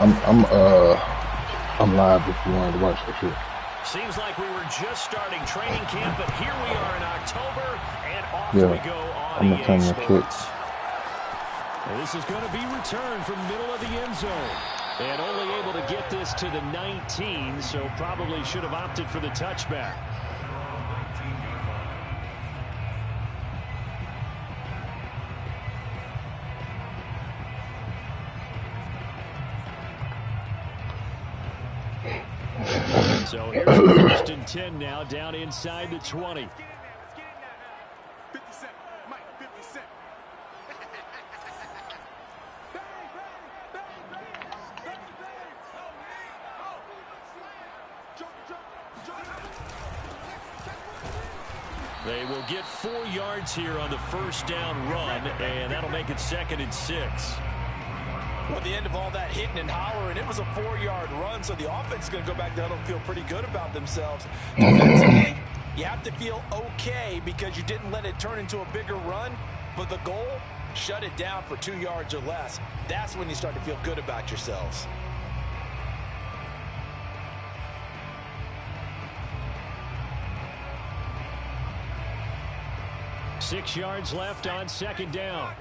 I'm live if you wanted to watch that shit. Seems like we were just starting training camp, but here we are in October, and off we go on EA Sports. This is going to be returned from middle of the end zone. And only able to get this to the 19, so probably should have opted for the touchback. So here's the 1st and 10 now, down inside the 20. They will get 4 yards here on the first down run, and that'll make it 2nd and 6. Well, at the end of all that hitting and hollering, it was a 4-yard run, so the offense is going to go back down and feel pretty good about themselves. Defensively, you have to feel okay because you didn't let it turn into a bigger run, but the goal, shut it down for 2 yards or less. That's when you start to feel good about yourselves. Six yards left on 2nd down.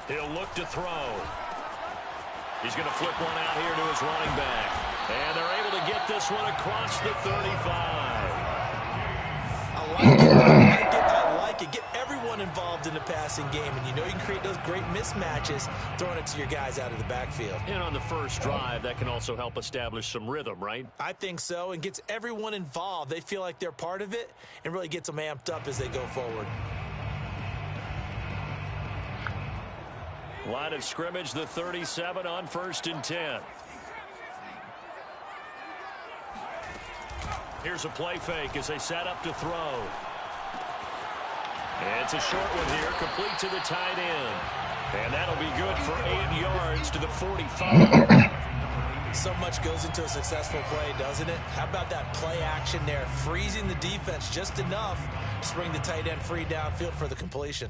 He'll look to throw. He's going to flip one out here to his running back. And they're able to get this one across the 35. I like it. Get everyone involved in the passing game. And you know you can create those great mismatches throwing it to your guys out of the backfield. And on the first drive, that can also help establish some rhythm, right? I think so. And gets everyone involved. They feel like they're part of it and really gets them amped up as they go forward. Line of scrimmage, the 37 on 1st and 10. Here's a play fake as they set up to throw. And it's a short one here, complete to the tight end. And that'll be good for 8 yards to the 45. So much goes into a successful play, doesn't it? How about that play action there, freezing the defense just enough to bring the tight end free downfield for the completion.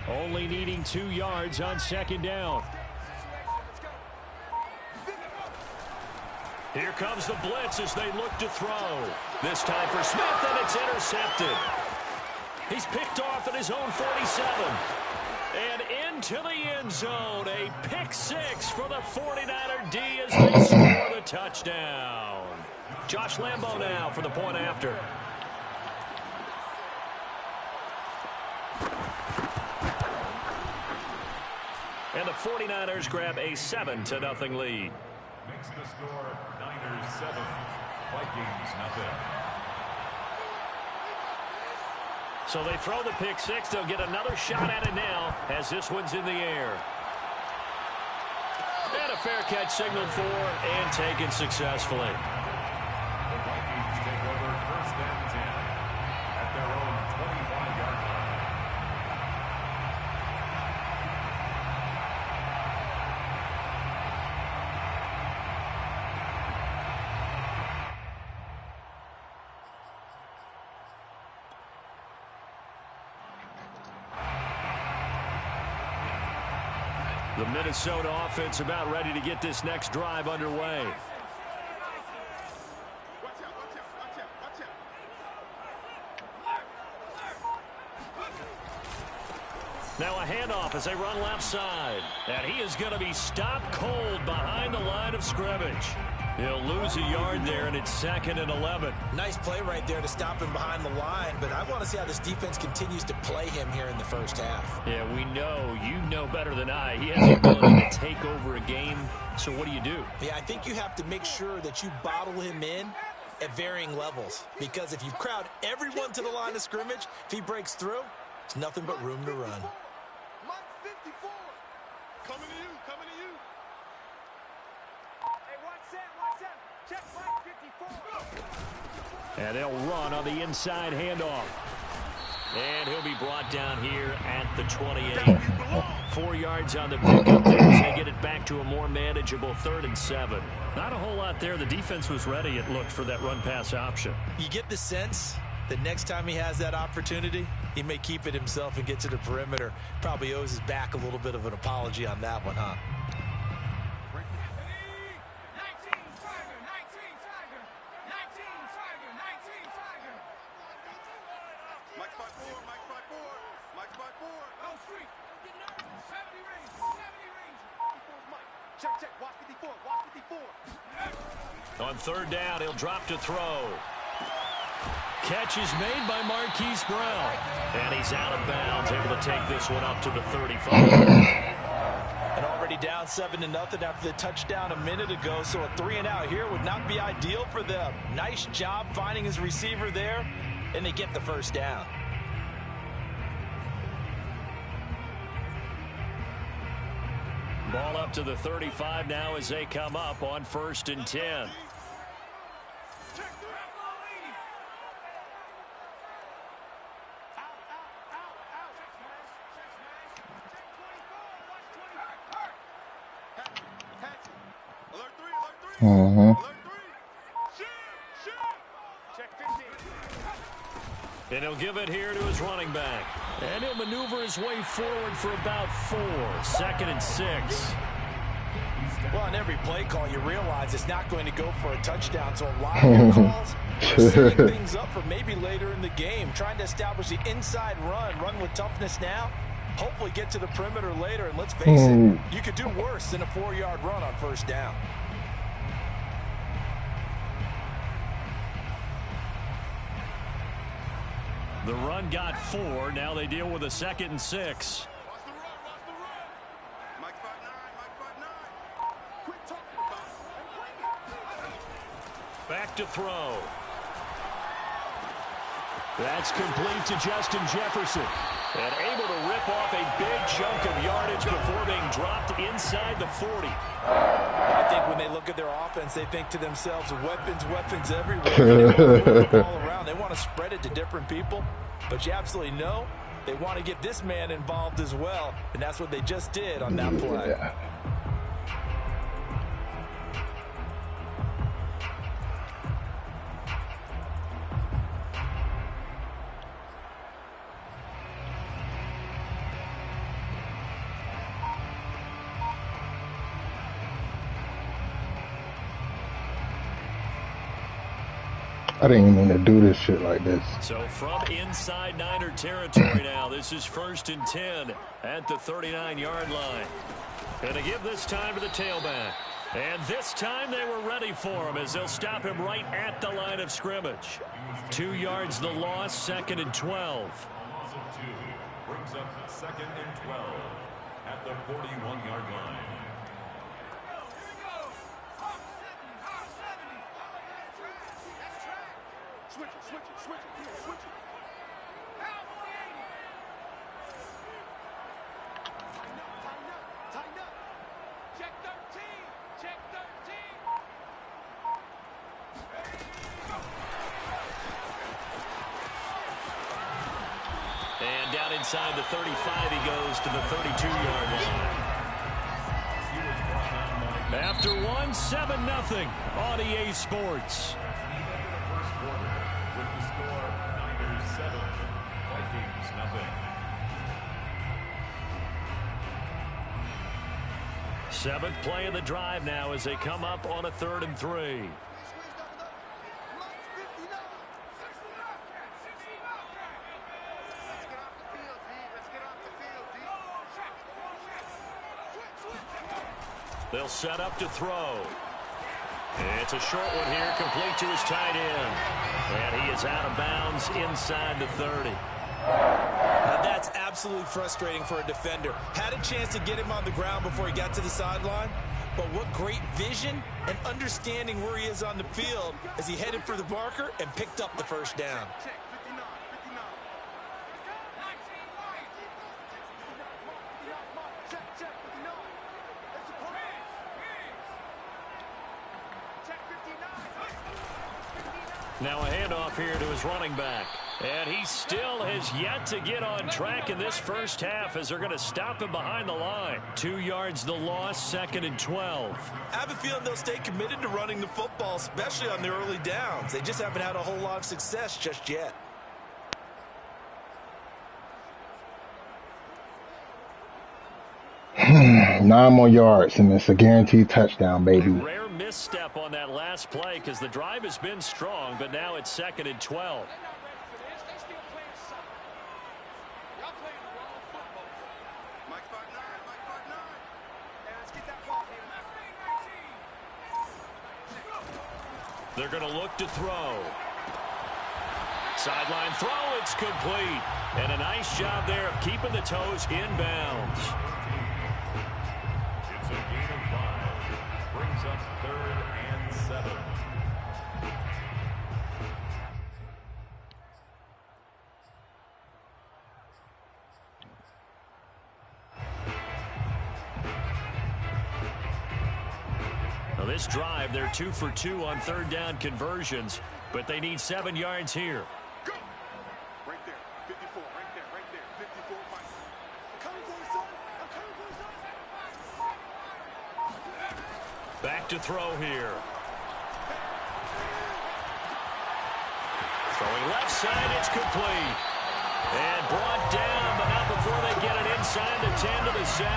Only needing 2 yards on 2nd down. Here comes the blitz as they look to throw. This time for Smith, and it's intercepted. He's picked off at his own 47. And into the end zone. A pick 6 for the 49er D as they score the touchdown. Josh Lambo now for the point after. And the 49ers grab a 7-0 lead. Makes the score Niners 7, Vikings nothing. So they throw the pick 6. They'll get another shot at it now as this one's in the air. And a fair catch signaled for and taken successfully. The Vikings take over 1st and 10 at their own 25-yard line. The Minnesota offense about ready to get this next drive underway. Now a handoff as they run left side. And he is going to be stopped cold behind the line of scrimmage. He'll lose a yard there, and it's 2nd and 11. Nice play right there to stop him behind the line, but I want to see how this defense continues to play him here in the first half. Yeah, we know. You know better than I. He has the ability to take over a game, so what do you do? Yeah, I think you have to make sure that you bottle him in at varying levels, because if you crowd everyone to the line of scrimmage, if he breaks through, it's nothing but room to run. Mike 54, coming to you, coming to you. Hey, watch that, check Mike 54. And they'll run on the inside handoff. And he'll be brought down here at the 28. 4 yards on the pickup there as they get it back to a more manageable 3rd and 7. Not a whole lot there. The defense was ready, it looked, for that run-pass option. You get the sense that next time he has that opportunity, he may keep it himself and get to the perimeter. Probably owes his back a little bit of an apology on that one, huh? On 3rd down, he'll drop to throw. Catch is made by Marquise Brown. And he's out of bounds, able to take this one up to the 35. And already down 7-0 after the touchdown a minute ago, so a 3-and-out here would not be ideal for them. Nice job finding his receiver there, and they get the 1st down. Ball up to the 35 now as they come up on 1st and 10. And he'll give it here to his running back. And he'll maneuver his way forward for about 4. 2nd and 6. Well, on every play call, you realize it's not going to go for a touchdown. So a lot of your calls are setting things up for maybe later in the game. Trying to establish the inside run with toughness now. Hopefully get to the perimeter later. And let's face it, you could do worse than a 4-yard run on 1st down. The run got 4. Now they deal with a 2nd and 6. Back to throw. That's complete to Justin Jefferson. And able to rip off a big chunk of yardage before being dropped inside the 40. I think when they look at their offense, they think to themselves, weapons everywhere. They want to move the ball around. They want to spread it to different people. But you absolutely know they want to get this man involved as well. And that's what they just did on that play. Yeah. I didn't even mean to do this shit like this. So from inside Niner territory now, this is 1st and 10 at the 39-yard line. And to give this time to the tailback. And this time they were ready for him as they'll stop him right at the line of scrimmage. 2 yards the loss, 2nd and 12. Loss of 2 brings up 2nd and 12 at the 41-yard line. Switch it. Tighten up. Check 13. And down inside the 35, he goes to the 32-yard line. After 1, 7-0 on EA Sports. Seventh play of the drive now as they come up on a 3rd and 3. They'll set up to throw. It's a short one here, complete to his tight end. And he is out of bounds inside the 30. Now that's absolutely frustrating for a defender. Had a chance to get him on the ground before he got to the sideline, but what great vision and understanding where he is on the field as he headed for the marker and picked up the 1st down. Now a handoff here to his running back. And he still has yet to get on track in this first half as they're going to stop him behind the line. 2 yards the loss, 2nd and 12. I have a feeling they'll stay committed to running the football, especially on the early downs. They just haven't had a whole lot of success just yet. Nine more yards, and it's a guaranteed touchdown, baby. A rare misstep on that last play because the drive has been strong, but now it's 2nd and 12. They're going to look to throw. Sideline throw, it's complete. And a nice job there of keeping the toes inbounds. It's a gain of 5. Brings up 3rd and 7. This drive, they're 2 for 2 on 3rd down conversions, but they need 7 yards here. Go! Right there, 54, right there, 54, Mike. I'm coming for you, son. I'm coming for you, son. Back to throw here. Throwing left side, it's complete. And brought down, but not before they get it inside the 10 to the 7.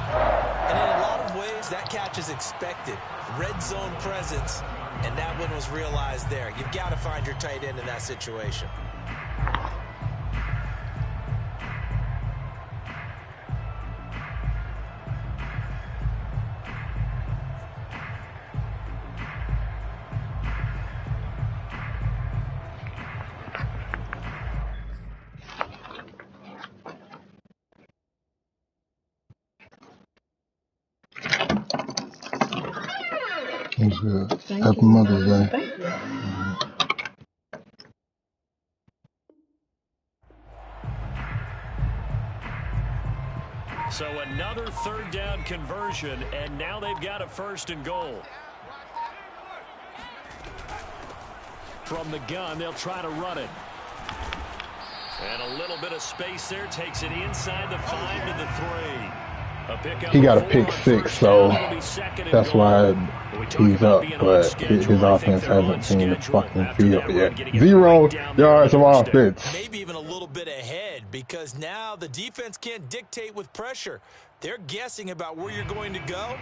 And in a lot of ways, that catch is expected. Red zone presence, and that one was realized there. You've got to find your tight end in that situation. It's good. Happy Mother's Day. So another 3rd down conversion, and now they've got a 1st and goal. From the gun, they'll try to run it. And a little bit of space there, takes it inside the 5 to the 3. He got a pick 6, so that's why he's up, but his offense hasn't seen the fucking field yet. 0 yards of offense. Maybe even a little bit ahead, because now the defense can't dictate with pressure. They're guessing about where you're going to go.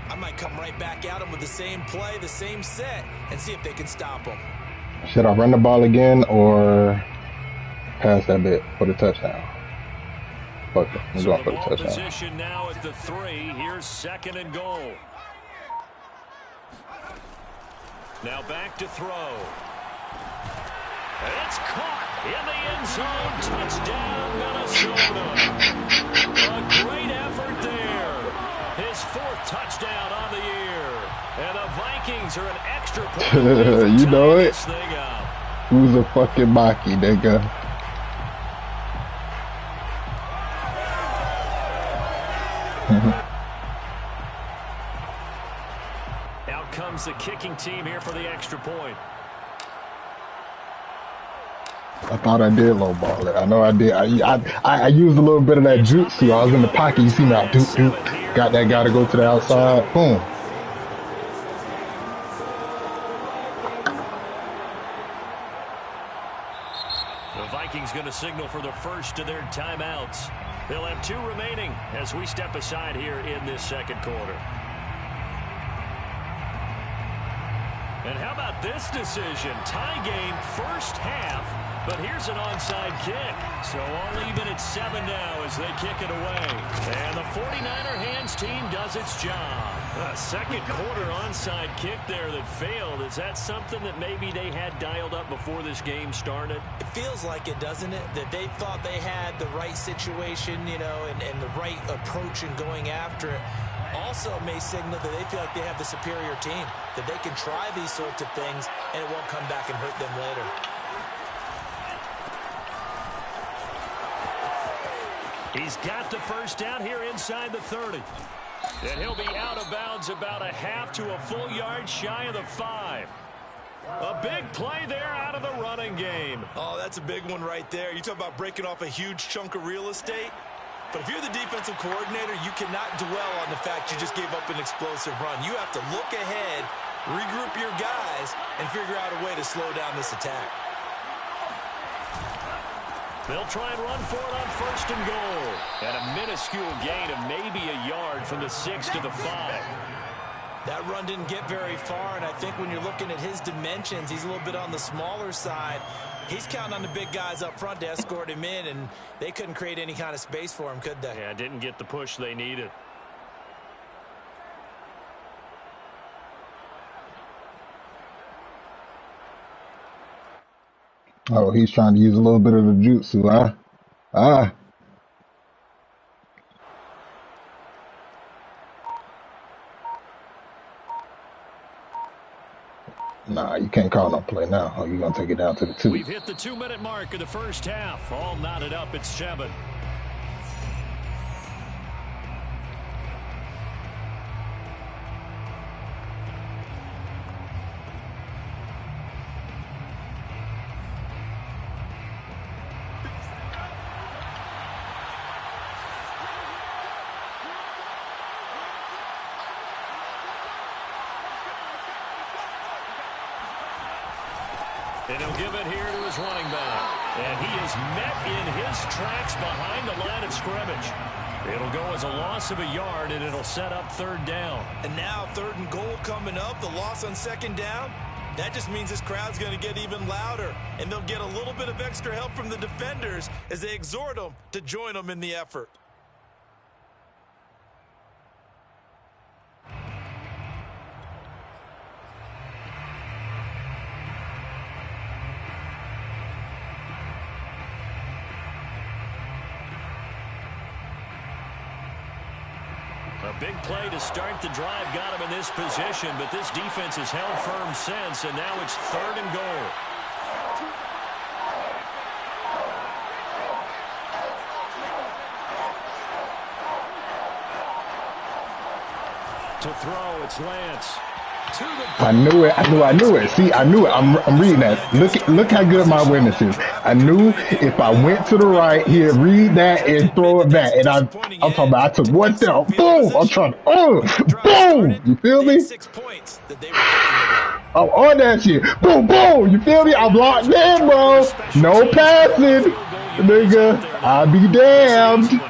I might come right back at them with the same play, the same set, and see if they can stop them. Should I run the ball again or pass that bit for the touchdown? Fuck it. I'm going for the touchdown. Position now at the 3. Here's 2nd and goal. Now back to throw. It's caught in the end zone. Touchdown, Minnesota. A great effort there. His 4th touchdown on the year. And the Vikings are an extra point. You know it. Who's a fucking Maki, nigga? Out comes the kicking team here for the extra point. I thought I did low ball it. I know I did. I used a little bit of that jutsu. I was in the pocket. You see me out. Got that guy to go to the outside. Boom. The Vikings going to signal for the first of their timeouts. They'll have 2 remaining as we step aside here in this 2nd quarter. And how about this decision? Tie game, first half, but here's an onside kick. So all even at 7 now as they kick it away. And the 49er hands team does its job. A 2nd quarter onside kick there that failed. Is that something that maybe they had dialed up before this game started? It feels like it, doesn't it? That they thought they had the right situation, you know, and the right approach in going after it. Also may signal that they feel like they have the superior team, that they can try these sorts of things and it won't come back and hurt them later. He's got the first down here inside the 30. And he'll be out of bounds about a half to a full yard shy of the 5. A big play there out of the running game. Oh, that's a big one right there. You talk about breaking off a huge chunk of real estate. But if you're the defensive coordinator, you cannot dwell on the fact you just gave up an explosive run. You have to look ahead, regroup your guys, and figure out a way to slow down this attack. They'll try and run for it on 1st and goal. And a minuscule gain of maybe a yard from the 6 to the 5. That run didn't get very far, and I think when you're looking at his dimensions, he's a little bit on the smaller side. He's counting on the big guys up front to escort him in, and they couldn't create any kind of space for him, could they? Yeah, didn't get the push they needed. Oh, he's trying to use a little bit of the jutsu, huh? Ah. Nah, you can't call no play now. Oh, you're going to take it down to the 2. We've hit the 2-minute mark of the first half. All knotted up at 7. And he'll give it here to his running back. And he is met in his tracks behind the line of scrimmage. It'll go as a loss of a yard, and it'll set up 3rd down. And now 3rd and goal coming up, the loss on 2nd down. That just means this crowd's going to get even louder, and they'll get a little bit of extra help from the defenders as they exhort them to join them in the effort. A big play to start the drive got him in this position, but this defense has held firm since, and now it's 3rd and goal. To throw, it's Lance. I knew it. I knew it. See, I knew it. I'm reading that. Look how good my witness is. I knew if I went to the right, he'd read that and throw it back. And I'm talking about I took one step. Boom! I'm trying to, boom! You feel me? I'm on that shit. Boom, boom! You feel me? I'm locked in, bro. No passing. Nigga, I'll be damned.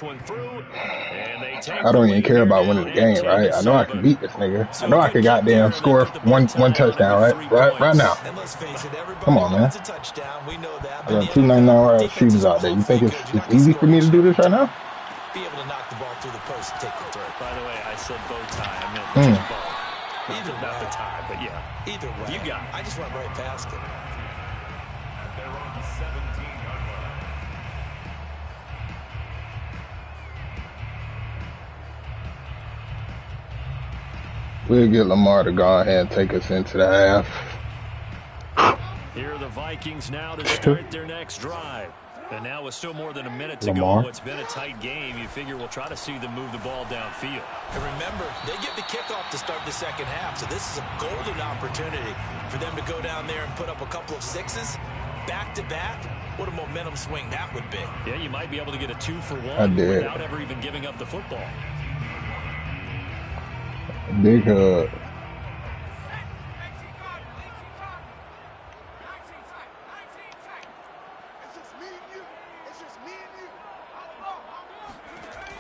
One through, and they take I don't even care about winning the game, right? I know I can beat this nigga. I know I can goddamn score one touchdown, right now. Come on, man. I got 299 shooters out there. You think it's easy for me to do this right now? Be able to knock the ball through the post and take the throw. By the way, I said bow tie. I meant bow. Either not the tie, but yeah. Either way, you got it. I just went right past it. And they're on the 17-yard line. We'll get Lamar to go ahead and take us into the half. Here are the Vikings now to start their next drive. And now with still more than a minute to Lamar. go, it's been a tight game. You figure we'll try to see them move the ball downfield. And remember, they get the kickoff to start the second half, so this is a golden opportunity for them to go down there and put up a couple of sixes back-to-back. What a momentum swing that would be. Yeah, you might be able to get a 2-for-1 without ever even giving up the football. Big hug.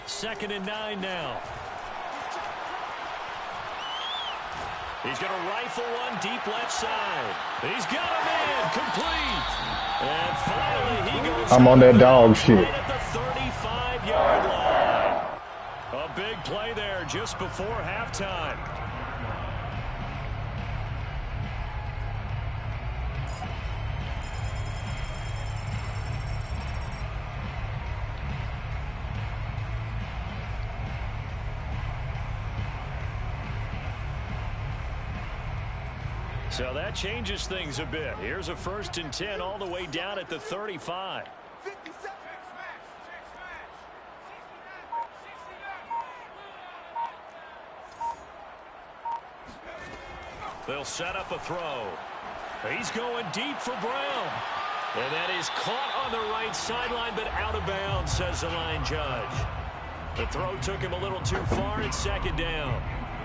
Second and 9 now. He's going to rifle one deep left side. He's got him in, complete. And finally he goes. I'm on that dog shit. Right at the 35-yard line. A big play there just before halftime. So that changes things a bit. Here's a 1st and 10 all the way down at the 35. They'll set up a throw. He's going deep for Brown. And that is caught on the right sideline, but out of bounds, says the line judge. The throw took him a little too far. It's second down.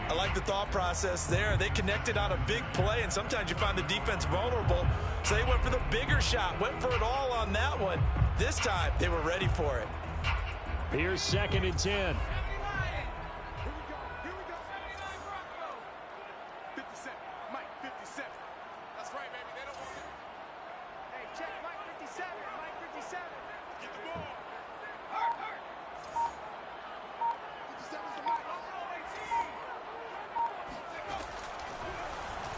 I like the thought process there. They connected on a big play, and sometimes you find the defense vulnerable. So they went for the bigger shot, went for it all on that one. This time, they were ready for it. Here's 2nd and 10. Here we go. 57. Mike, 57. That's right, baby. They don't want it. Hey, check Mike 57. Mike 57. Get the ball. Hurt. 57's the Mike.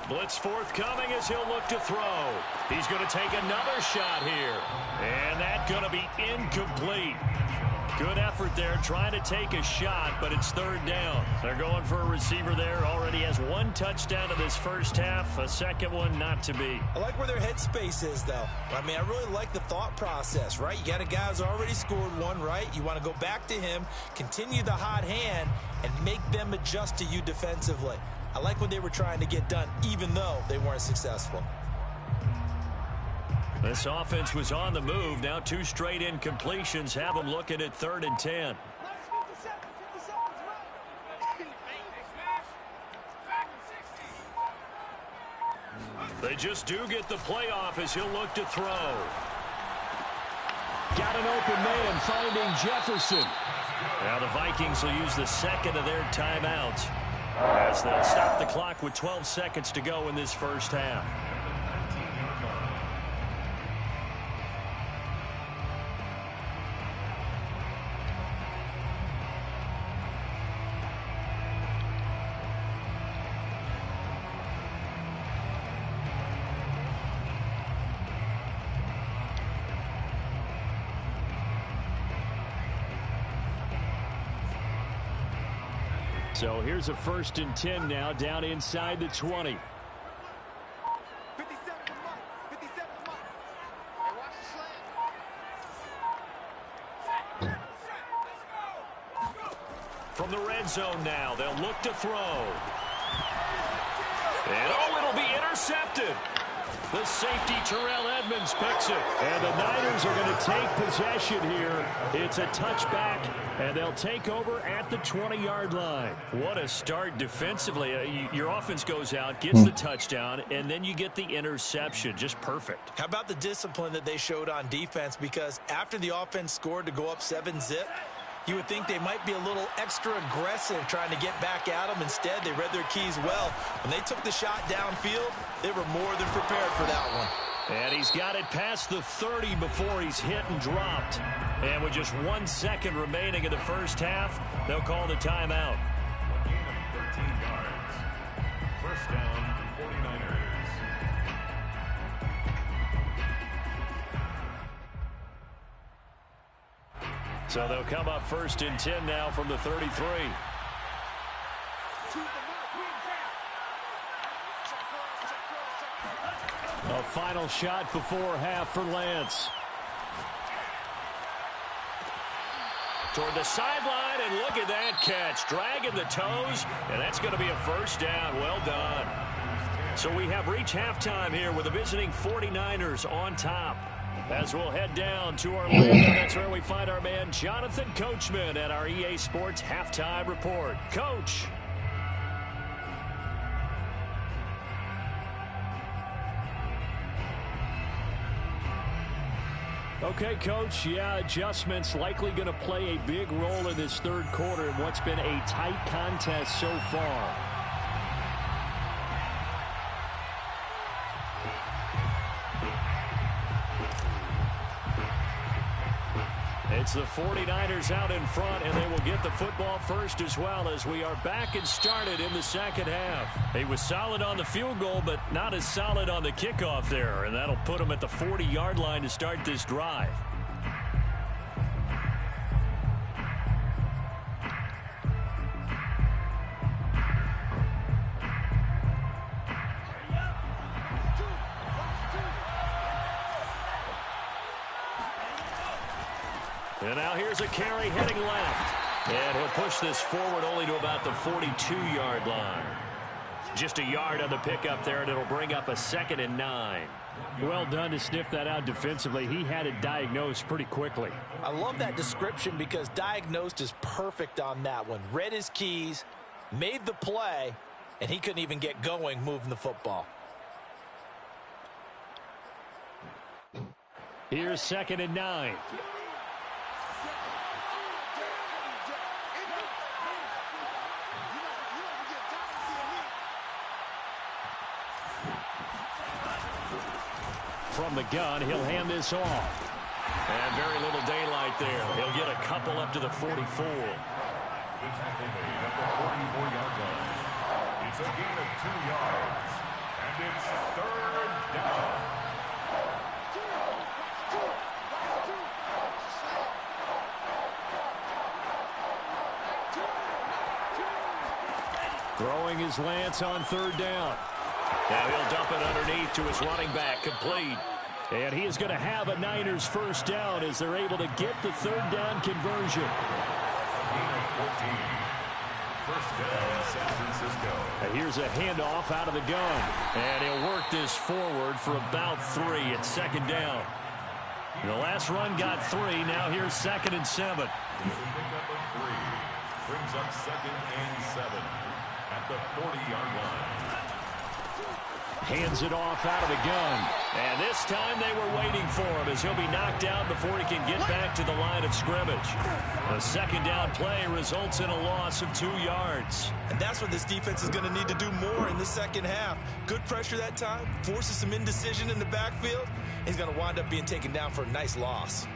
Blitz forthcoming as he'll look to throw. He's going to take another shot here. And that's going to be incomplete. Good effort there trying to take a shot, but it's 3rd down. They're going for a receiver there. Already has 1 touchdown in this first half. A second one not to be. I like where their headspace is, though. I mean, I really like the thought process, right? You got a guy who's already scored one, right? You want to go back to him, continue the hot hand, and make them adjust to you defensively. I like what they were trying to get done, even though they weren't successful. This offense was on the move. Now 2 straight incompletions have them looking at 3rd and 10. They just do get the playoff as he'll look to throw. Got an open man finding Jefferson. Now the Vikings will use the 2nd of their timeouts as they'll stop the clock with 12 seconds to go in this first half. So here's a 1st and 10 now down inside the 20. 57 Mike. 57 Mike. Hey, watch the slant. From the red zone now, they'll look to throw. And it'll be intercepted. The safety, Terrell Edmonds, picks it. And the Niners are going to take possession here. It's a touchback, and they'll take over at the 20-yard line. What a start defensively. Your offense goes out, gets the touchdown, and then you get the interception. Just perfect. How about the discipline that they showed on defense? Because after the offense scored to go up 7-zip, you would think they might be a little extra aggressive trying to get back at them. Instead, they read their keys well. When they took the shot downfield, they were more than prepared for that one. And he's got it past the 30 before he's hit and dropped. And with just 1 second remaining in the first half, they'll call the timeout. Gain of 13 yards. First down, 49ers. So they'll come up 1st and 10 now from the 33. A final shot before half for Lance. Toward the sideline, and look at that catch. Dragging the toes, and that's going to be a first down. Well done. So we have reached halftime here with the visiting 49ers on top. As we'll head down to Orlando, that's where we find our man Jonathan Coachman at our EA Sports Halftime Report. Coach. Okay, Coach, yeah, adjustments likely going to play a big role in this third quarter in what's been a tight contest so far. It's the 49ers out in front, and they will get the football first as well as we are back and started in the second half. He was solid on the field goal, but not as solid on the kickoff there, and that'll put him at the 40-yard line to start this drive. And now here's a carry heading left. And he'll push this forward only to about the 42-yard line. Just a yard on the pickup there, and it'll bring up a 2nd and 9. Well done to sniff that out defensively. He had it diagnosed pretty quickly. I love that description because diagnosed is perfect on that one. Read his keys, made the play, and he couldn't even get going moving the football. Here's 2nd and 9. From the gun, he'll hand this off. And very little daylight there. He'll get a couple up to the 44. The tackle made at the 44-yard line. It's a gain of 2 yards. And it's 3rd down. Throwing his Lance on 3rd down. Now he'll dump it underneath to his running back, complete. And he is going to have a Niners 1st down as they're able to get the 3rd down conversion. Gain of 14. 1st down, San Francisco. And here's a handoff out of the gun. And he'll work this forward for about 3 at 2nd down. The last run got 3. Now here's 2nd and 7. With a pickup of 3. Brings up 2nd and 7 at the 40-yard line. Hands it off out of the gun. And this time they were waiting for him as he'll be knocked down before he can get back to the line of scrimmage. A 2nd down play results in a loss of 2 yards. And that's what this defense is going to need to do more in the 2nd half. Good pressure that time, forces some indecision in the backfield. He's going to wind up being taken down for a nice loss.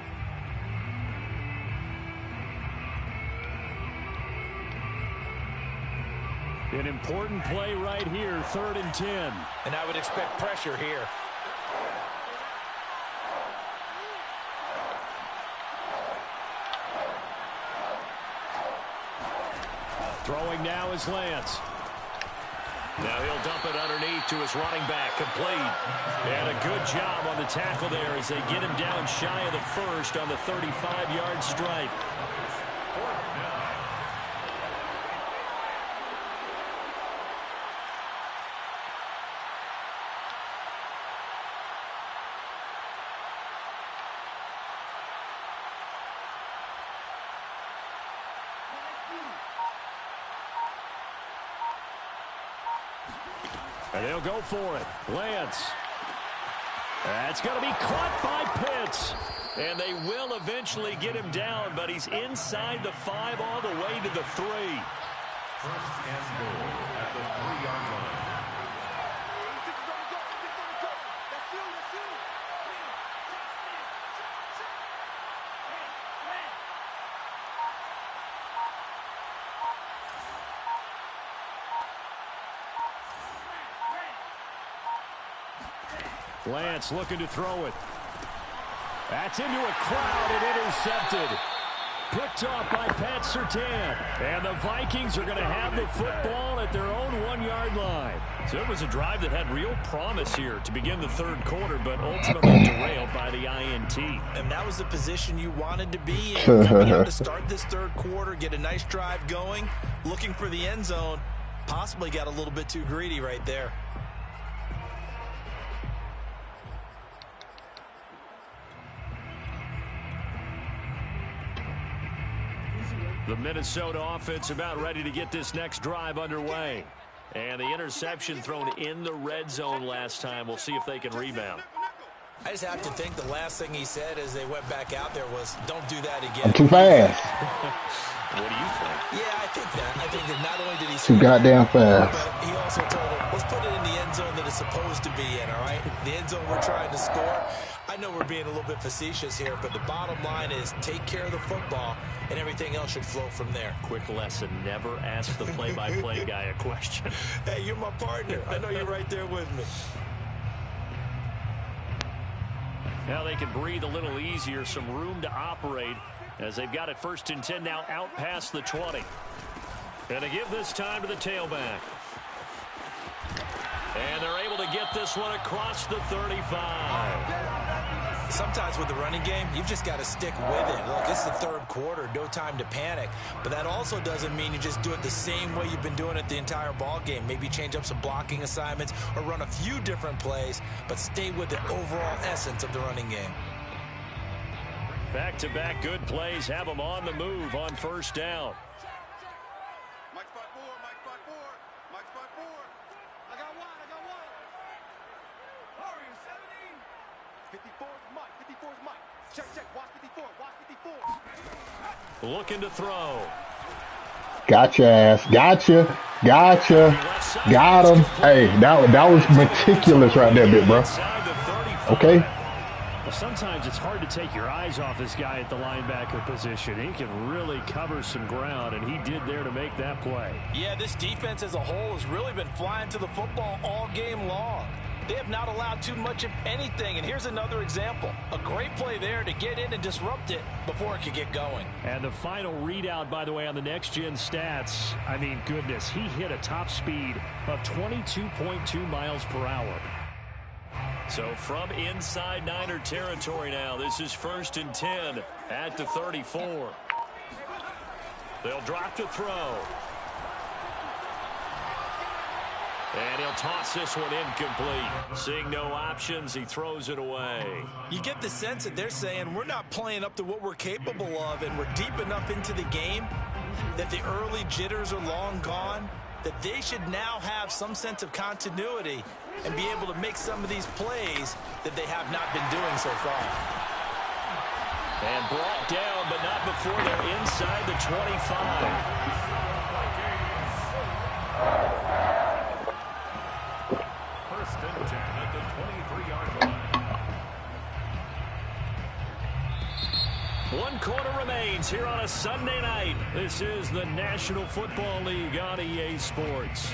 An important play right here, 3rd and 10. And I would expect pressure here. Throwing now is Lance. Now he'll dump it underneath to his running back, complete. And a good job on the tackle there as they get him down shy of the 1st on the 35-yard stripe. And they'll go for it. Lance. That's going to be caught by Pitts. And they will eventually get him down, but he's inside the 5 all the way to the 3. 1st and goal at the 3-yard line. Lance looking to throw it. That's into a crowd and intercepted. Picked off by Pat Surtain. And the Vikings are going to have the football at their own 1-yard line. So it was a drive that had real promise here to begin the 3rd quarter, but ultimately derailed by the INT. And that was the position you wanted to be in. Coming out to start this 3rd quarter, get a nice drive going, looking for the end zone. Possibly got a little bit too greedy right there. The Minnesota offense about ready to get this next drive underway. And the interception thrown in the red zone last time. We'll see if they can rebound. I just have to think the last thing he said as they went back out there was, don't do that again. I'm too fast. What do you think? Yeah, I think that. I think that not only did he Too goddamn fast. but he also told him, let's put it in the end zone that it's supposed to be in, all right? The end zone we're trying to score. I know we're being a little bit facetious here, but the bottom line is take care of the football, and everything else should flow from there. Quick lesson, never ask the play-by-play guy a question. Hey, you're my partner. I know you're right there with me. Now they can breathe a little easier, some room to operate as they've got it 1st and 10 now out past the 20. And they give this time to the tailback. And they're able to get this one across the 35. Sometimes with the running game, you've just got to stick with it. Look, it's the third quarter, no time to panic. But that also doesn't mean you just do it the same way you've been doing it the entire ball game. Maybe change up some blocking assignments or run a few different plays, but stay with the overall essence of the running game. Back-to-back good plays have them on the move on first down. Mike spot four, Mike spot four, Mike spot four. I got one. Warrior 70. 54's Mike, 54's Mike. Check, watch 54, watch 54. Looking to throw. Gotcha, ass. Gotcha. Got him. Hey, that was meticulous right there, bit, bro. Okay. Well, sometimes it's hard to take your eyes off this guy at the linebacker position. He can really cover some ground, and he did there to make that play. Yeah, this defense as a whole has really been flying to the football all game long. They have not allowed too much of anything, and here's another example. A great play there to get in and disrupt it before it could get going. And the final readout, by the way, on the next-gen stats, I mean, goodness, he hit a top speed of 22.2 miles per hour. So from inside Niner territory now, this is 1st and 10 at the 34. They'll drop to throw. And he'll toss this one incomplete. Seeing no options, he throws it away. You get the sense that they're saying we're not playing up to what we're capable of, and we're deep enough into the game that the early jitters are long gone, that they should now have some sense of continuity and be able to make some of these plays that they have not been doing so far. And brought down, but not before they're inside the 25. First and 10 at the 23-yard line. 1 quarter remains here on a Sunday night. This is the National Football League on EA Sports.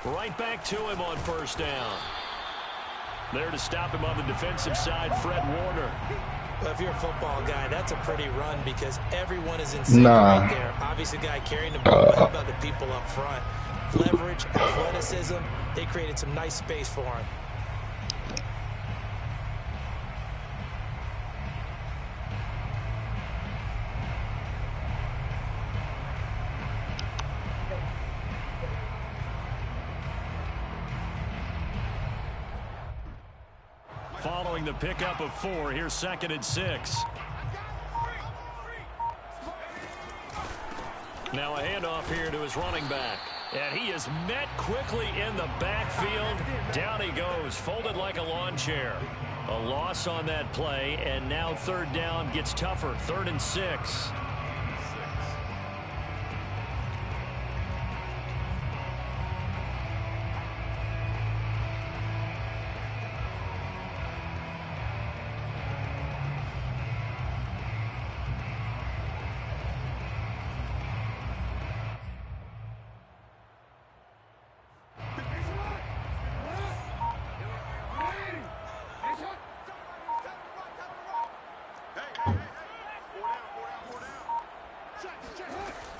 Right back to him on first down. There to stop him on the defensive side, Fred Warner. Well, if you're a football guy, that's a pretty run because everyone is in sync right there. Obviously, the guy carrying the ball, but how about the people up front? Leverage, athleticism, they created some nice space for him. Following the pickup of 4, here's 2nd and 6. Now a handoff here to his running back. And he is met quickly in the backfield. Down he goes, folded like a lawn chair. A loss on that play, and now 3rd down gets tougher. 3rd and 6.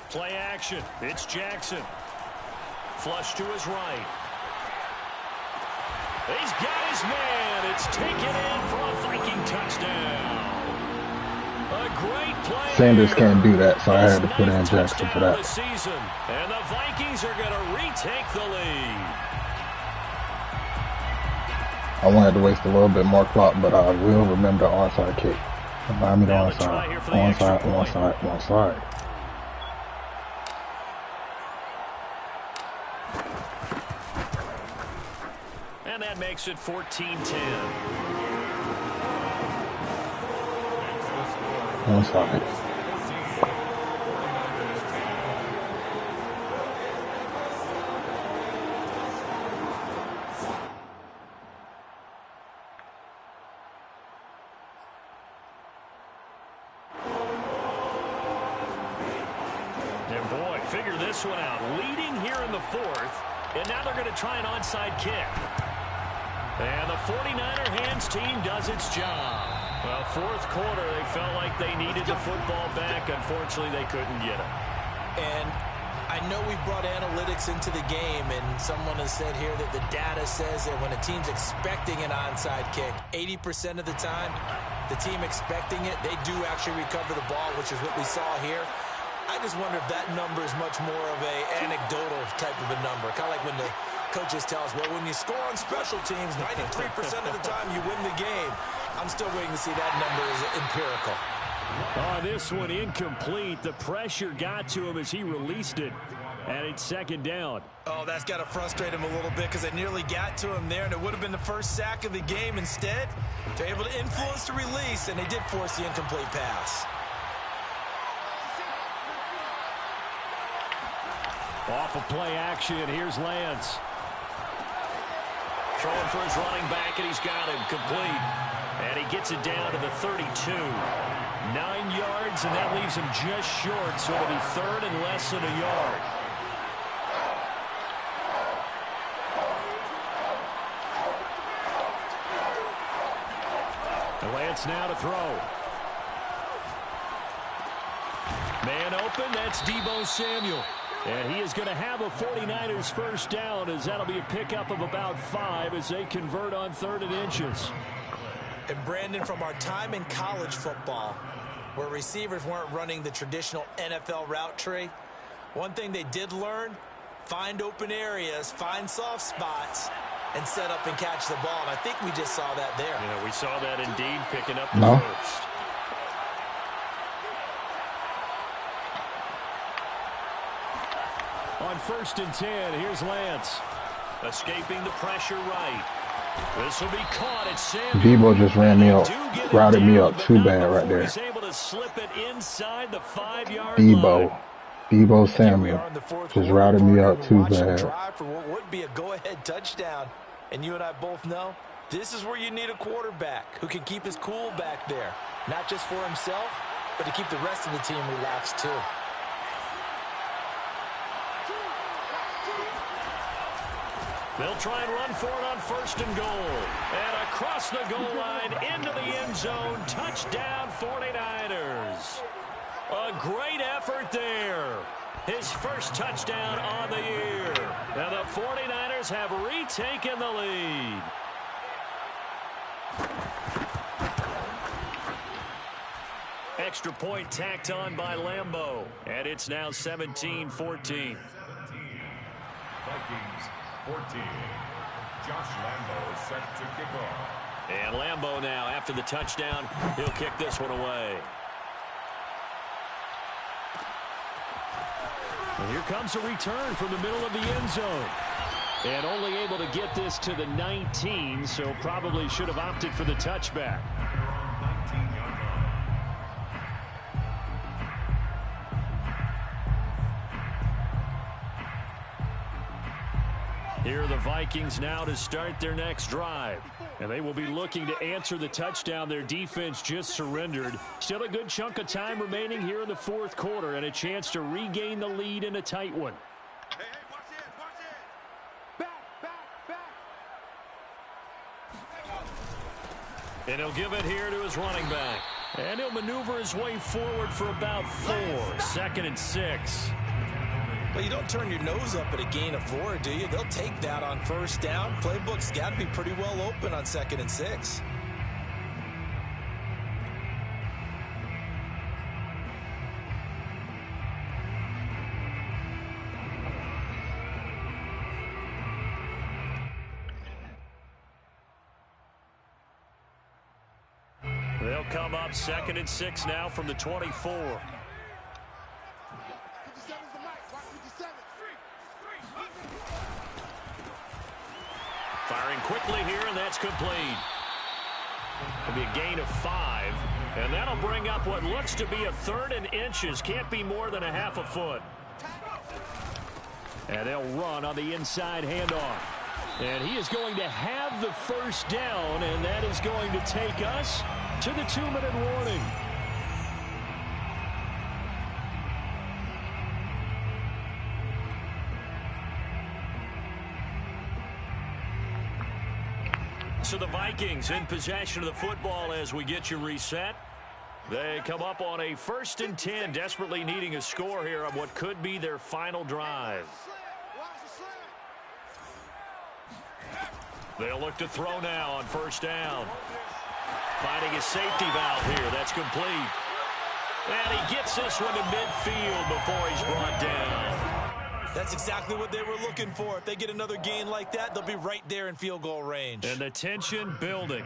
Play action. It's Jackson. Flush to his right. He's got his man. It's taken in for a Viking touchdown. A great play. Sanders can't do that, so I had to put in Jackson for that. Season, and the Vikings are going to retake the lead. I wanted to waste a little bit more clock, but I will remember the onside kick. Remind me the onside. Onside. And that makes it 14-10. Onside. And, boy, figure this one out. Leading here in the fourth, and now they're going to try an onside kick. And the 49er hands team does its job. Well, fourth quarter, they felt like they needed the football back. Unfortunately, they couldn't get it. And I know we brought analytics into the game, and someone has said here that the data says that when a team's expecting an onside kick, 80% of the time, the team expecting it, they do actually recover the ball, which is what we saw here. I just wonder if that number is much more of a anecdotal type of a number. Kind of like when the coaches tell us, well, when you score on special teams, 93% of the time you win the game. I'm still waiting to see that number is empirical. Oh, this one incomplete. The pressure got to him as he released it. And it's second down. Oh, that's got to frustrate him a little bit because they nearly got to him there, and it would have been the first sack of the game. Instead, they're able to influence the release, and they did force the incomplete pass. Off of play action, here's Lance. Throwing for his running back, and he's got him complete. And he gets it down to the 32. 9 yards, and that leaves him just short, so it'll be third and less than a yard. Lance now to throw. Man open, that's Deebo Samuel. And he is going to have a 49ers first down, as that'll be a pickup of about 5 as they convert on 3rd and inches. And Brandon, from our time in college football, where receivers weren't running the traditional NFL route tree, one thing they did learn, find open areas, find soft spots, and set up and catch the ball. And I think we just saw that there. Yeah, we saw that indeed, picking up the first. On 1st and 10, here's Lance. Escaping the pressure right. This will be caught at Samuel. Deebo just ran me up, routed me up too bad right there. He's able to slip it inside the 5-yard line. Deebo Samuel just routed me up too bad. Drive for what would be a go-ahead touchdown. And you and I both know this is where you need a quarterback who can keep his cool back there. Not just for himself, but to keep the rest of the team relaxed too. They'll try and run for it on 1st and goal. And across the goal line, into the end zone, touchdown 49ers. A great effort there. His first touchdown on the year. And the 49ers have retaken the lead. Extra point tacked on by Lambeau. And it's now 17-14. Vikings 14. Josh Lambeau set to kick off. And Lambeau now, after the touchdown, he'll kick this one away. And here comes a return from the middle of the end zone. And only able to get this to the 19, so probably should have opted for the touchback. Here are the Vikings now to start their next drive. And they will be looking to answer the touchdown their defense just surrendered. Still a good chunk of time remaining here in the 4th quarter and a chance to regain the lead in a tight one. Hey, watch it. Back. And he'll give it here to his running back. And he'll maneuver his way forward for about 4. 2nd and 6. Well, you don't turn your nose up at a gain of 4, do you? They'll take that on 1st down. Playbook's got to be pretty well open on 2nd and 6. They'll come up 2nd and 6 now from the 24. Firing quickly here, and that's complete. It'll be a gain of 5, and that'll bring up what looks to be a 3rd and inches. Can't be more than a half a foot. And they'll run on the inside handoff. And he is going to have the first down, and that is going to take us to the 2-minute warning. So the Vikings in possession of the football as we get you reset. They come up on a 1st and 10, desperately needing a score here on what could be their final drive. They'll look to throw now on 1st down. Finding a safety valve here. That's complete. And he gets this one to midfield before he's brought down. That's exactly what they were looking for. If they get another gain like that, they'll be right there in field goal range. And the tension building.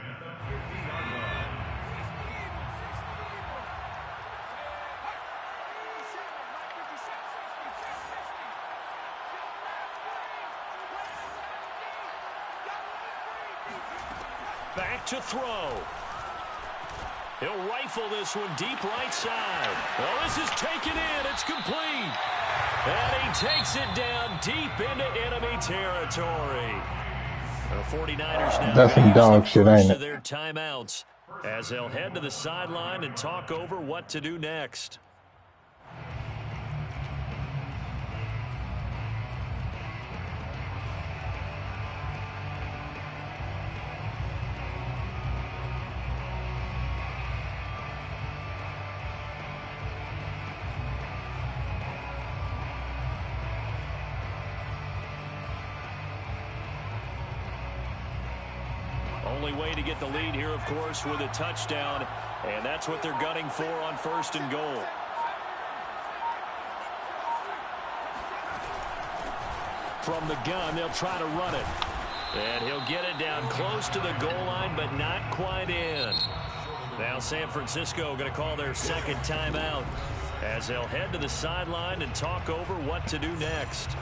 Back to throw. He'll rifle this one deep right side. Oh, this is taken in. It's complete. And he takes it down deep into enemy territory. The 49ers now That's some dog use the shit, first ain't of it? their timeouts as they'll head to the sideline and talk over what to do next. Only way to get the lead here, of course, with a touchdown, and that's what they're gunning for on 1st and goal. From the gun, they'll try to run it. And he'll get it down close to the goal line, but not quite in. Now San Francisco going to call their 2nd timeout as they'll head to the sideline and talk over what to do next.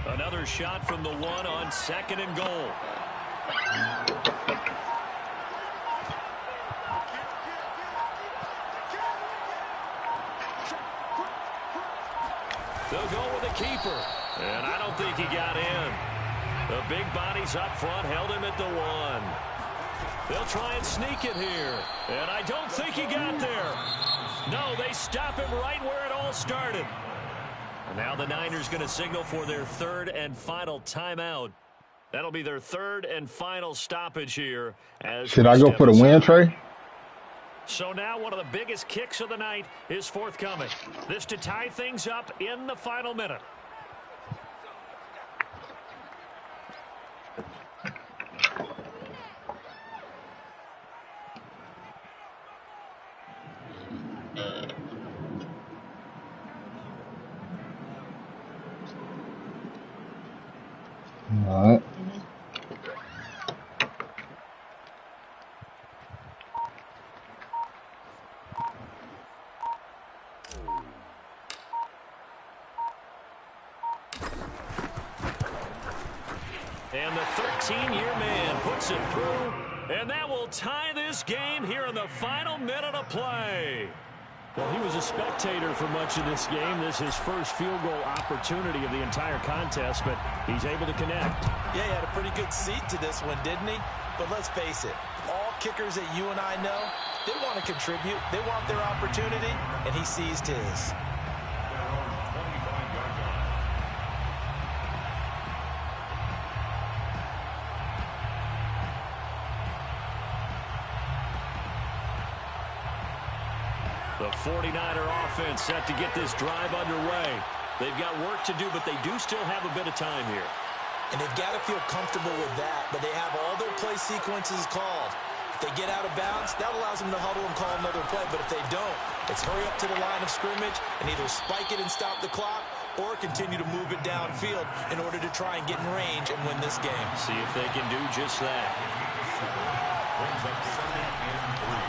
Another shot from the one on 2nd and goal. They'll go with the keeper. And I don't think he got in. The big bodies up front held him at the 1. They'll try and sneak it here. And I don't think he got there. No, they stop him right where it all started. And now the Niners going to signal for their 3rd and final timeout. That'll be their 3rd and final stoppage here. Should I go for the win, Trey? So now one of the biggest kicks of the night is forthcoming. This to tie things up in the final minute. All right. And the 13-year man puts it through, and that will tie this game here in the final minute of play. Well, he was a spectator for much of this game. This is his first field goal opportunity of the entire contest, but he's able to connect. Yeah, he had a pretty good seat to this one, didn't he? But let's face it, all kickers that you and I know, they want to contribute. They want their opportunity, and he seized his. The 49er offense set to get this drive underway. They've got work to do, but they do still have a bit of time here. And they've got to feel comfortable with that, but they have all their play sequences called. If they get out of bounds, that allows them to huddle and call another play, but if they don't, it's hurry up to the line of scrimmage and either spike it and stop the clock or continue to move it downfield in order to try and get in range and win this game. See if they can do just that.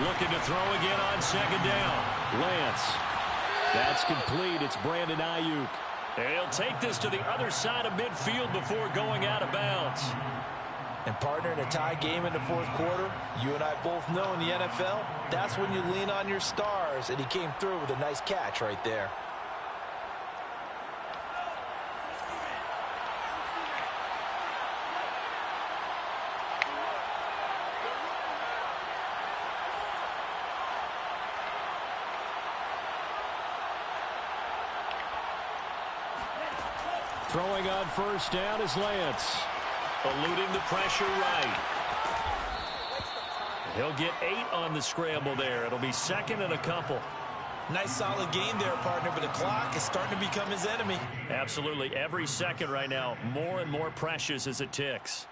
Looking to throw again on second down. Lance. That's complete. It's Brandon Ayuk. And he'll take this to the other side of midfield before going out of bounds. And partner, in a tie game in the fourth quarter, you and I both know in the NFL, that's when you lean on your stars. And he came through with a nice catch right there. Throwing on first down is Lance. Eluding the pressure right. He'll get 8 on the scramble there. It'll be second and a couple. Nice solid game there, partner, but the clock is starting to become his enemy. Absolutely. Every second right now, more and more precious as it ticks.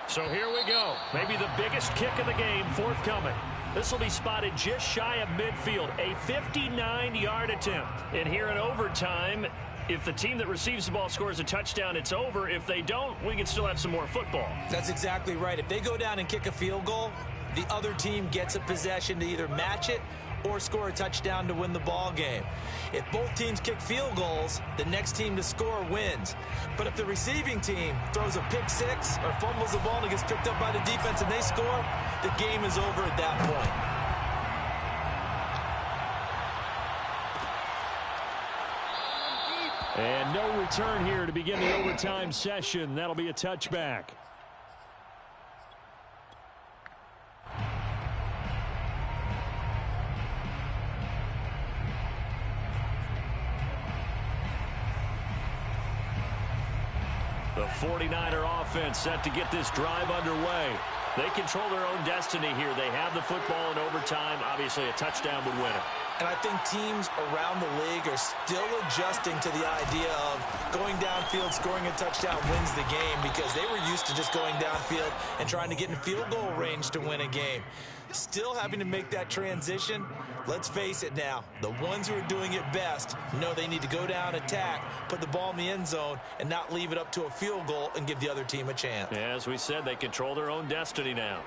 So here we go. Maybe the biggest kick of the game forthcoming. This will be spotted just shy of midfield. A 59-yard attempt. And here in overtime, if the team that receives the ball scores a touchdown, it's over. If they don't, we can still have some more football. That's exactly right. If they go down and kick a field goal, the other team gets a possession to either match it or score a touchdown to win the ball game. If both teams kick field goals, the next team to score wins. But if the receiving team throws a pick six or fumbles the ball and it gets picked up by the defense and they score, the game is over at that point. And no return here to begin the overtime session. That'll be a touchback. The 49er offense set to get this drive underway. They control their own destiny here. They have the football in overtime. Obviously, a touchdown would win it. And I think teams around the league are still adjusting to the idea of going downfield, scoring a touchdown wins the game, because they were used to just going downfield and trying to get in field goal range to win a game. Still having to make that transition. Let's face it now, the ones who are doing it best know they need to go down, attack, put the ball in the end zone, and not leave it up to a field goal and give the other team a chance. Yeah, as we said, they control their own destiny now.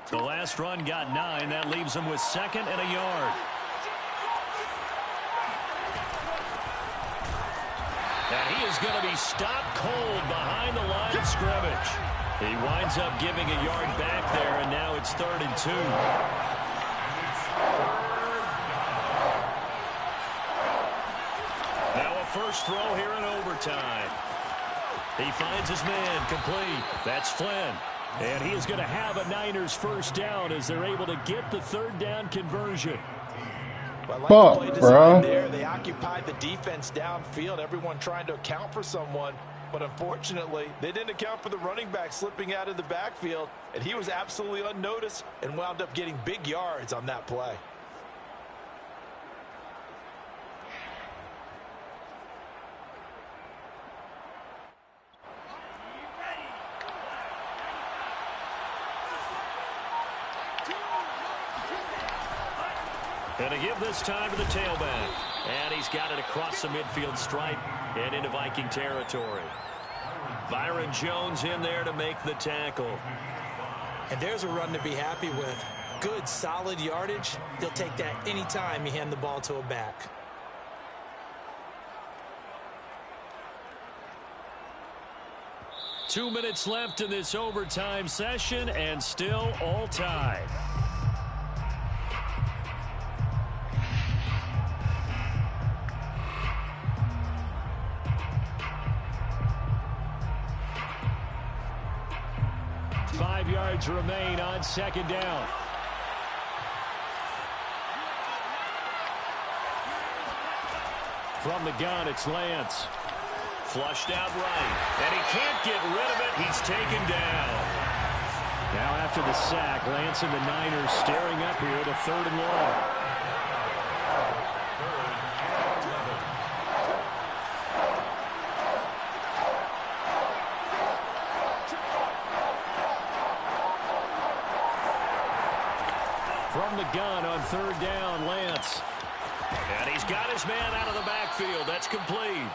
The last run got 9. That leaves him with second and a yard. And he is going to be stopped cold behind the line of scrimmage. He winds up giving a yard back there, and now it's 3rd and 2. Now a first throw here in overtime. He finds his man complete. That's Flynn. And he is going to have a Niners first down as they're able to get the 3rd down conversion. Well, I like the play design there. They occupied the defense downfield, everyone trying to account for someone. But unfortunately, they didn't account for the running back slipping out of the backfield, and he was absolutely unnoticed and wound up getting big yards on that play. And to give this time to the tailback. And he's got it across the midfield stripe and into Viking territory. Byron Jones in there to make the tackle. And there's a run to be happy with. Good, solid yardage. They'll take that anytime you hand the ball to a back. Two minutes left in this overtime session, and still all tied. 5 yards remain on second down. From the gun, it's Lance. Flushed out right, and he can't get rid of it. He's taken down. Now after the sack, Lance and the Niners staring up here to 3rd and long. From the gun on 3rd down, Lance. And he's got his man out of the backfield. That's complete.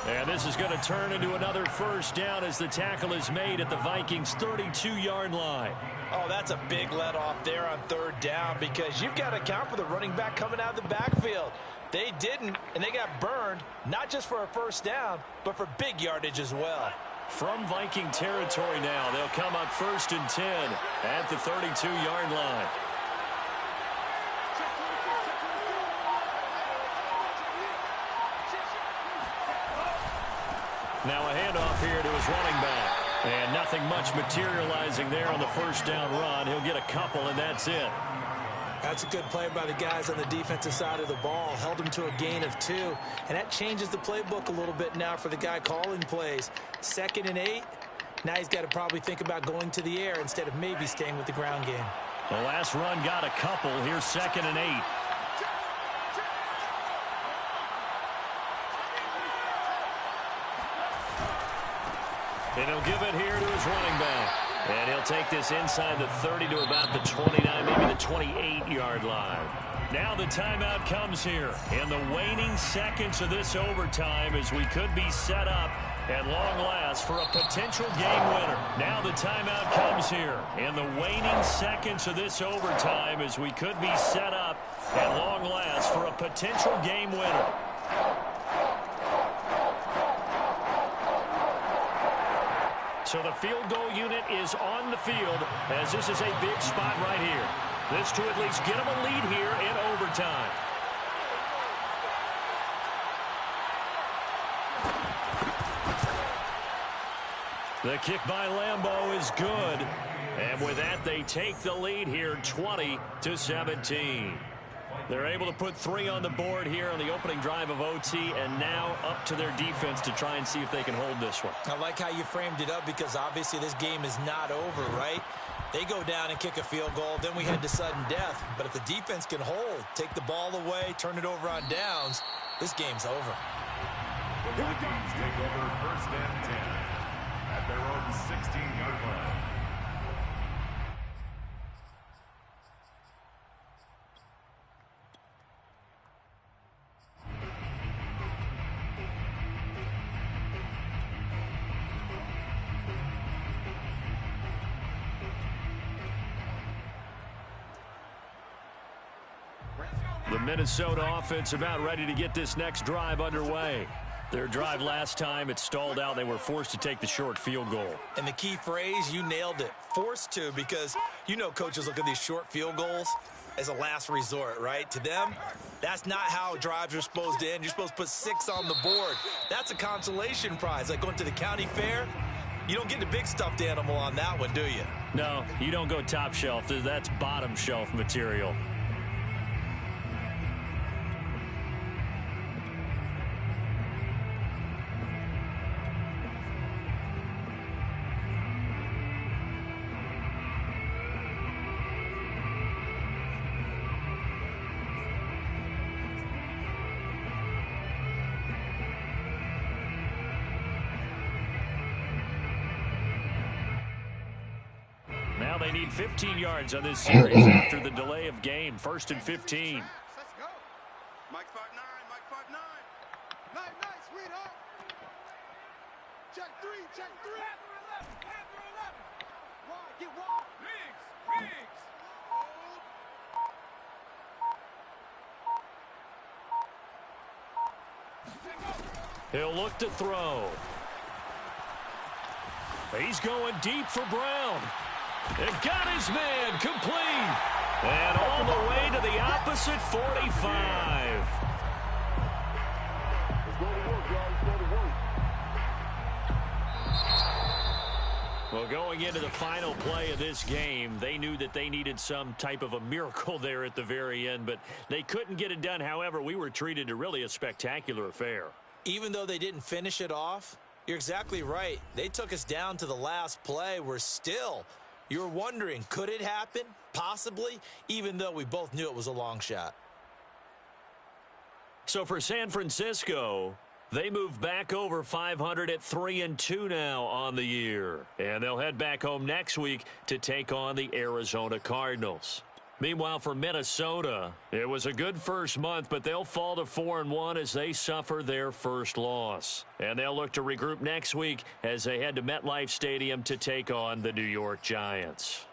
And this is going to turn into another first down as the tackle is made at the Vikings' 32-yard line. Oh, that's a big let-off there on 3rd down because you've got to account for the running back coming out of the backfield. They didn't, and they got burned, not just for a first down, but for big yardage as well. From Viking territory now, they'll come up 1st and 10 at the 32-yard line. Now a handoff here to his running back. And nothing much materializing there on the first down run. He'll get a couple, and that's it. That's a good play by the guys on the defensive side of the ball. Held him to a gain of 2. And that changes the playbook a little bit now for the guy calling plays. 2nd and 8. Now he's got to probably think about going to the air instead of maybe staying with the ground game. The last run got a couple. Here's 2nd and 8. And he'll give it here to his running back. And he'll take this inside the 30 to about the 29, maybe the 28-yard line. Now the timeout comes here in the waning seconds of this overtime as we could be set up at long last for a potential game winner. Now the timeout comes here in the waning seconds of this overtime as we could be set up at long last for a potential game winner. So the field goal unit is on the field as this is a big spot right here. This to at least get them a lead here in overtime. The kick by Lambeau is good. And with that, they take the lead here 20-17. They're able to put 3 on the board here on the opening drive of OT, and now up to their defense to try and see if they can hold this one. I like how you framed it up because obviously this game is not over, right? They go down and kick a field goal, then we head to sudden death. But if the defense can hold, take the ball away, turn it over on downs, this game's over. The Vikings take over 1st and 10 at their own 16-yard line. The Minnesota offense about ready to get this next drive underway. Their drive last time, it stalled out. They were forced to take the short field goal. And the key phrase, you nailed it, forced to, because you know coaches look at these short field goals as a last resort, right? To them, that's not how drives are supposed to end. You're supposed to put 6 on the board. That's a consolation prize, like going to the county fair. You don't get the big stuffed animal on that one, do you? No, you don't go top shelf. That's bottom shelf material. Now they need 15 yards on this series after the delay of game. 1st and 15. Let's go. Mike 5'9", Mike 5'9". 9, sweetheart. Check 3, check 3. Panther 11. Wide, get wide. Riggs. He'll look to throw. He's going deep for Brown. It got his man complete. And all the way to the opposite 45. Well, going into the final play of this game, they knew that they needed some type of a miracle there at the very end, but they couldn't get it done. However, we were treated to really a spectacular affair. Even though they didn't finish it off, you're exactly right. They took us down to the last play. You're wondering, could it happen? Possibly, even though we both knew it was a long shot. So for San Francisco, they move back over 500 at 3-2 now on the year. And they'll head back home next week to take on the Arizona Cardinals. Meanwhile, for Minnesota, it was a good first month, but they'll fall to 4-1 as they suffer their first loss. And they'll look to regroup next week as they head to MetLife Stadium to take on the New York Giants.